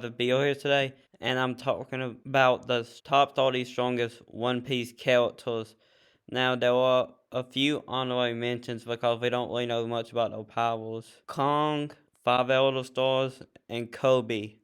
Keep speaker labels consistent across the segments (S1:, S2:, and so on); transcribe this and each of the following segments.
S1: to be here today, and I'm talking about the top 30 strongest One Piece characters. Now, there are a few honorary mentions because we don't really know much about their powers. Kong, Five Elder Stars, and Kobe.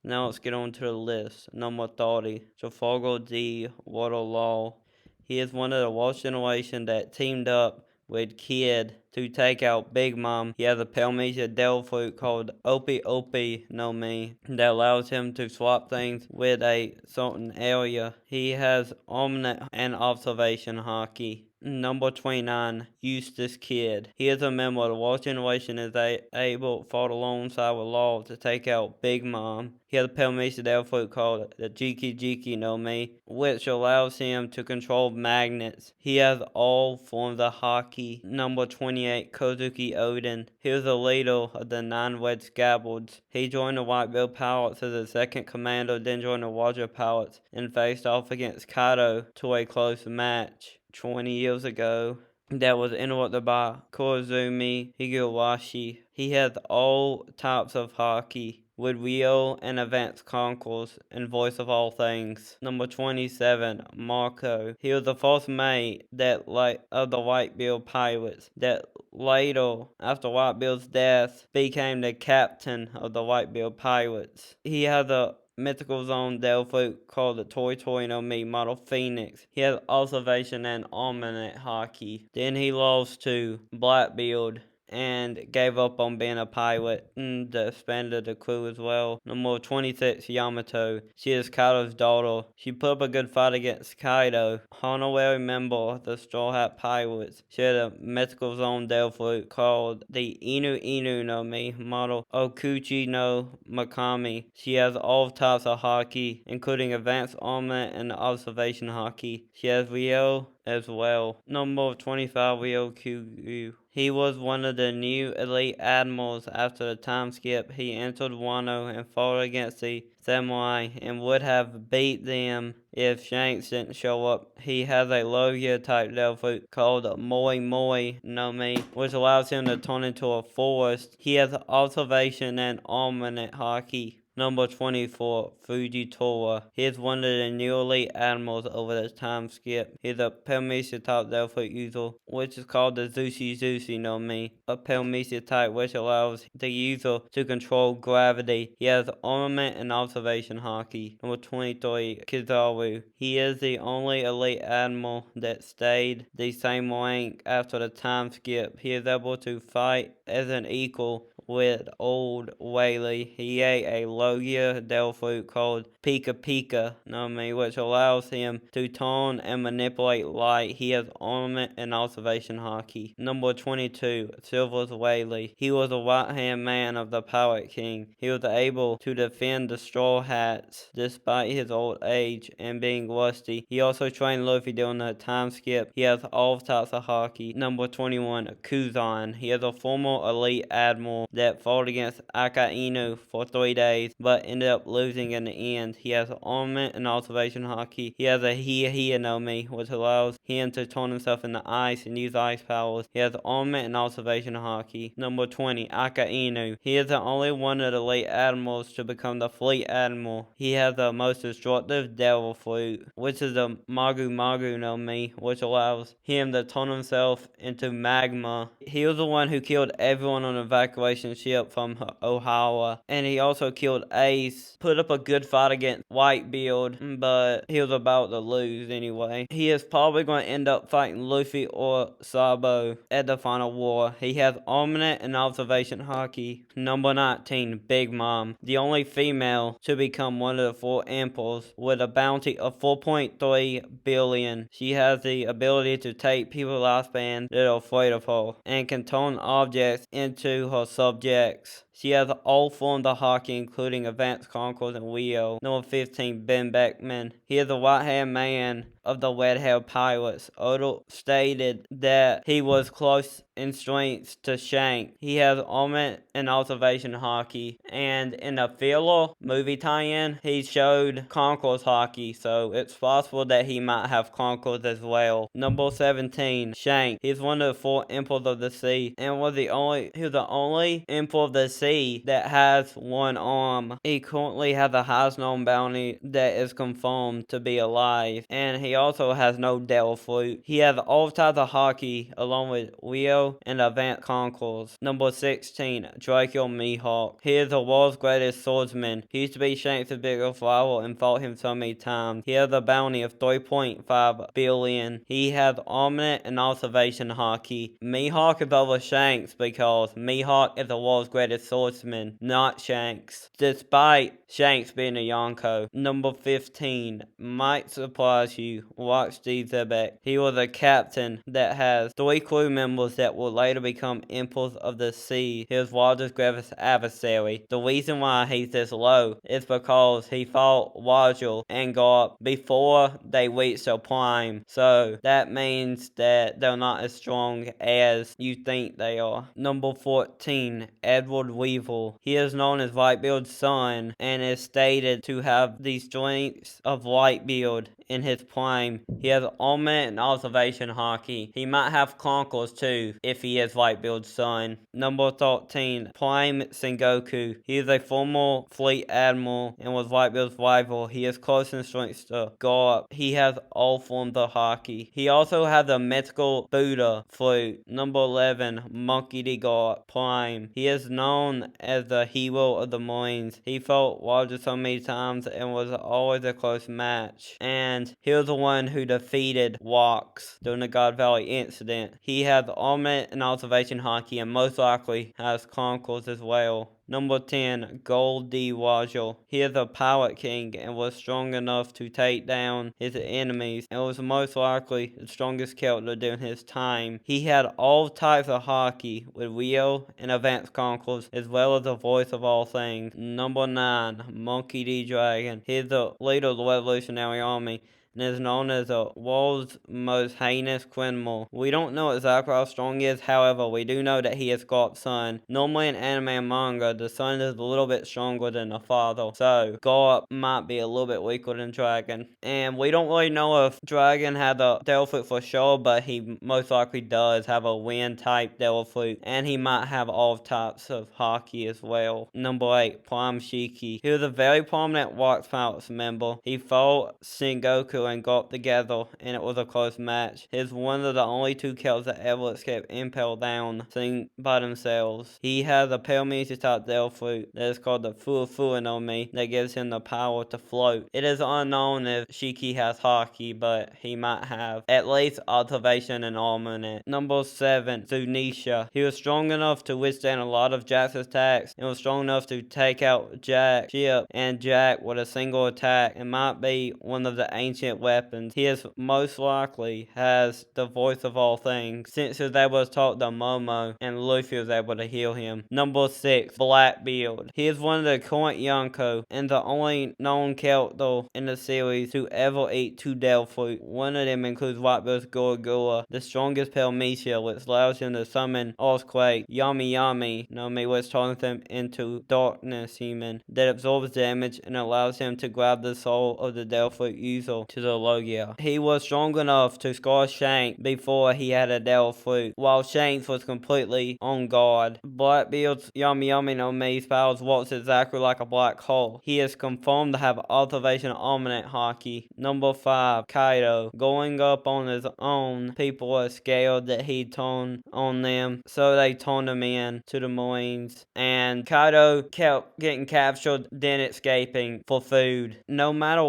S1: Now let's get on to the list. Number 30, Trafalgar D. Waterlaw. He is one of the Lost Generation that teamed up with Kid to take out Big Mom. He has a Palmesia Devil Fruit called Opie Opie no Mi that allows him to swap things with a certain area. He has Omnet and Observation Haki. Number 29, Eustace Kid. He is a member of the Lost Generation and is able to fight alongside with Law to take out Big Mom. He has a Palmesia Devil Fruit called the Jiki Jiki no Mi, which allows him to control magnets. He has all forms of Haki. Number 28, Kozuki Odin. He was the leader of the 9 Red Scabbards. He joined the Whitebeard Pirates as the second commander, then joined the Roger Pirates and faced off against Kaido to a close match 20 years ago that was interrupted by Koizumi Higurashi. He has all types of Haki with real and advanced concourse and voice of all things. Number 27, Marco. He was the first mate of the Whitebeard Pirates that later, after Whitebeard's death, became the captain of the Whitebeard Pirates. He has a mythical zone Devil Fruit called the Tori Tori no Mi model Phoenix. He has observation and omniscient Haki. Then he lost to Blackbeard and gave up on being a pirate and disbanded the crew as well. Number 26, Yamato. She is Kaido's daughter. She put up a good fight against Kaido. Honorary member of the Straw Hat Pirates. She had a mythical zone Devil Fruit called the Inu Inu no Mi model Okuchi no Makami. She has all types of Haki, including advanced armament and observation Haki. She has Ryo as well. Number 25, Ryokyu. He was one of the new elite admirals after the time skip. He entered Wano and fought against the samurai and would have beat them if Shanks didn't show up. He has a Logia type Devil Fruit called Moi Moi no Mi, which allows him to turn into a forest. He has observation and omniscient Haki. Number 24, Fujitora. He is one of the new elite admirals over the time skip. He is a Palmesia type Devil Fruit user, which is called the Zushi Zushi no Mi, a Palmesia type which allows the user to control gravity. He has armament and observation Haki. Number 23, Kizaru. He is the only elite admiral that stayed the same rank after the time skip. He is able to fight as an equal with old Whaley. He ate a Logia Devil Fruit called Pika Pika no Mi, which allows him to turn and manipulate light. He has armament and observation Haki. Number 22, Silver's Whaley. He was a right-hand man of the Pirate King. He was able to defend the Straw Hats despite his old age and being rusty. He also trained Luffy during the time skip. He has all types of Haki. Number 21, Kuzan. He is a former elite admiral that fought against Akainu for 3 days, but ended up losing in the end. He has armament and observation Haki. He has a Hiya Hiya no Mi, which allows him to turn himself into ice and use ice powers. He has armament and observation Haki. Number 20, Akainu. He is the only one of the late admirals to become the fleet admiral. He has the most destructive Devil Fruit, which is the Magu Magu no Mi, which allows him to turn himself into magma. He was the one who killed everyone on the evacuation ship from Ohawa, and he also killed Ace. Put up a good fight against Whitebeard, but he was about to lose anyway. He is probably going to end up fighting Luffy or Sabo at the final war. He has armament and observation Haki. Number 19, Big Mom. The only female to become one of the 4 emperors with a bounty of 4.3 billion. She has the ability to take people's lifespan that are afraid of her and can turn objects into her subjects. She has all forms of Haki, including advanced concourse and Wheel. Number 15, Ben Beckman. He is the right-hand man of the Red-Haired Pirates. Oda stated that he was close in strength to Shanks. He has armament and observation Haki. And in the filler movie tie-in, he showed concourse Haki, so it's possible that he might have concourse as well. Number 17, Shanks. He's one of the 4 emperors of the sea and he was the only emperor of the sea sea that has one arm. He currently has the highest known bounty that is confirmed to be alive, and he also has no devil fruit. He has all types of Haki along with Rio and Advanced Conquerors. Number 16, Draco Mihawk. He is the world's greatest swordsman. He used to be Shanks' biggest rival and fought him so many times. He has a bounty of 3.5 billion. He has Armament and Observation Haki. Mihawk is over Shanks because Mihawk is the world's greatest swordsman, not Shanks, despite Shanks being a Yonko. Number 15, might surprise you, watch D. Zebek. He was a captain that has 3 crew members that will later become Emperors of the Sea, his wildest greatest adversary. The reason why he's this low is because he fought Wajil and Garp before they reached their prime, so that means that they're not as strong as you think they are. Number 14, Edward Weevil. He is known as Whitebeard's son and is stated to have the strengths of Whitebeard in his prime. He has Armament and Observation Haki. He might have Conquerors too if he is Whitebeard's son. Number 13, Prime Sengoku. He is a former fleet admiral and was Whitebeard's rival. He is close in strength to Garp. He has all forms of Haki. He also has a mythical Buddha fruit. Number 11, Monkey D. Garp Prime. He is known as the hero of the Marines. He fought Roger so many times and was always a close match. And he was the one who defeated Wax during the God Valley incident. He has Armament and Observation Haki and most likely has Conquerors as well. Number 10, Gold D. Wajil. He is a pirate king and was strong enough to take down his enemies and was most likely the strongest character during his time. He had all types of Haki with Rio and Advanced Conquerors as well as the voice of all things. Number 9, Monkey D. Dragon. He is the leader of the Revolutionary Army and is known as the world's most heinous criminal. We don't know exactly how strong he is, however, we do know that he is Garp's son. Normally in anime and manga, the son is a little bit stronger than the father, so Garp might be a little bit weaker than Dragon. And we don't really know if Dragon had a devil fruit for sure, but he most likely does have a wind type devil fruit, and he might have all types of Haki as well. Number 8, Prime Shiki. He was a very prominent Wax Pirates member. He fought Sengoku and Garp together, and it was a close match. He's one of the only 2 kills that ever escaped Impel Down, sing by themselves. He has a Paramecia type devil fruit that is called the Fuwa no Mi that gives him the power to float. It is unknown if Shiki has Haki, but he might have at least Observation and Armament. Number 7, Zunisha. He was strong enough to withstand a lot of Jack's attacks and was strong enough to take out Jack's ship and Jack with a single attack and might be one of the ancient weapons. He is most likely has the voice of all things since he was able to talk to Momo and Luffy was able to heal him. Number 6, Blackbeard. He is one of the current Yonko and the only known character in the series to ever eat 2 devil fruit. One of them includes Whitebeard's Gorgula, the strongest Paramecia, which allows him to summon Earthquake, Yami Yami no Mi, which turns him into Darkness Human that absorbs damage and allows him to grab the soul of the devil fruit user to the Logia. He was strong enough to scar Shanks before he had a devil fruit, while Shanks was completely on guard. Blackbeard's Yami Yami no Mi's powers works exactly like a black hole. He is confirmed to have Observation Armament Haki. Number 5, Kaido. Going up on his own, people are scared that he'd turn on them, so they turned him in to the Marines. And Kaido kept getting captured, then escaping for food. No matter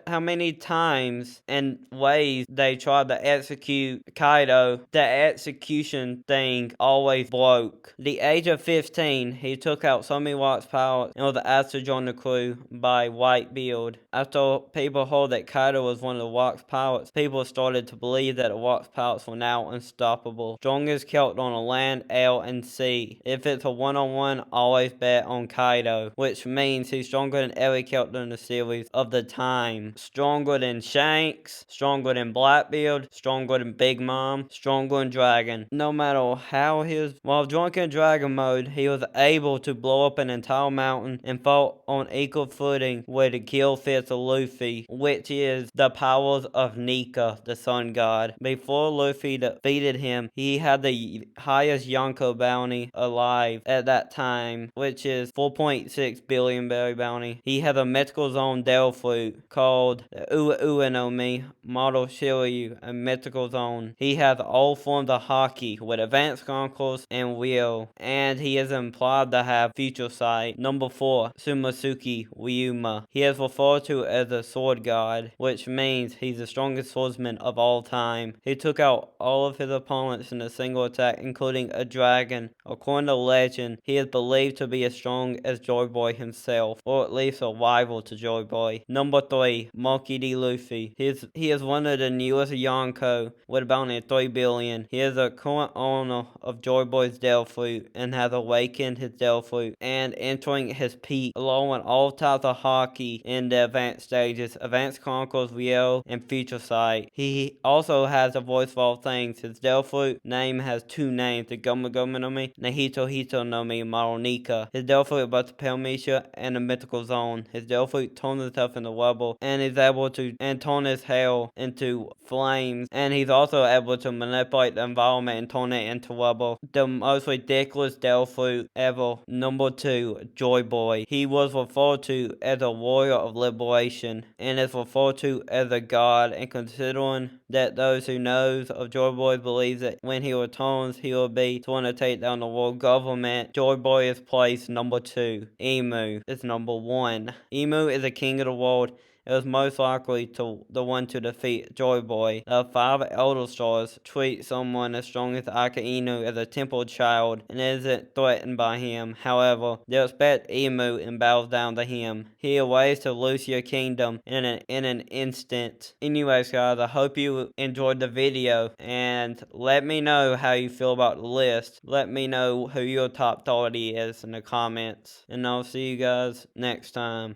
S1: how many times and ways they tried to execute Kaido, the execution thing always broke. The age of 15, he took out so many Wax Pirates and was asked to join the crew by Whitebeard. After people heard that Kaido was one of the Wax Pirates, people started to believe that the Wax Pirates were now unstoppable. Strongest character on the land, air, and sea. If it's a one-on-one, always bet on Kaido, which means he's stronger than every character in the series of the time. Stronger than than Shanks, stronger than Blackbeard, stronger than Big Mom, stronger than Dragon. No matter how while drunk in Dragon mode, he was able to blow up an entire mountain and fought on equal footing with the kill fist of Luffy, which is the powers of Nika, the sun god. Before Luffy defeated him, he had the highest Yonko bounty alive at that time, which is 4.6 billion berry bounty. He has a mythical zone Devil Fruit called Ua Ua no Mi, Model Shiryu, a mythical zone. He has all forms of Haki with advanced conquest and will, and he is implied to have future sight. Number 4, Sumosuke Ryuma. He is referred to as a sword god, which means he's the strongest swordsman of all time. He took out all of his opponents in a single attack, including a dragon. According to legend, he is believed to be as strong as Joy Boy himself, or at least a rival to Joy Boy. Number 3, Monkey D. Luffy. He is one of the newest Yonko with a bounty of 3 billion. He is a current owner of Joy Boy's Devil Fruit and has awakened his Devil Fruit and entering his peak, along with all types of Haki in the advanced stages, Advanced Chronicles, Riel, and Future Sight. He also has a voice for all things. His Devil Fruit name has 2 names, the Goma Goma no Mi, Nahito Hito no Mi, Maronika. His Devil Fruit about the Palmetia and the Mythical Zone. His Devil Fruit turns himself into rubble and is able to turn his hail into flames, and he's also able to manipulate the environment and turn it into rubble. The most ridiculous Devil Fruit ever. Number 2, Joy Boy. He was referred to as a warrior of liberation and is referred to as a god, and considering that those who knows of Joy Boy believes that when he returns he will be trying to take down the world government, Joy Boy is placed number 2. Emu is number 1. Emu is the king of the world. It was most likely the one to defeat Joy Boy. The 5 Elder Stars treat someone as strong as Aka Inu as a temple child and isn't threatened by him. However, they respect Emu and bows down to him. He awaits to lose your kingdom in an instant. Anyways guys, I hope you enjoyed the video, and let me know how you feel about the list. Let me know who your top 30 is in the comments, and I'll see you guys next time.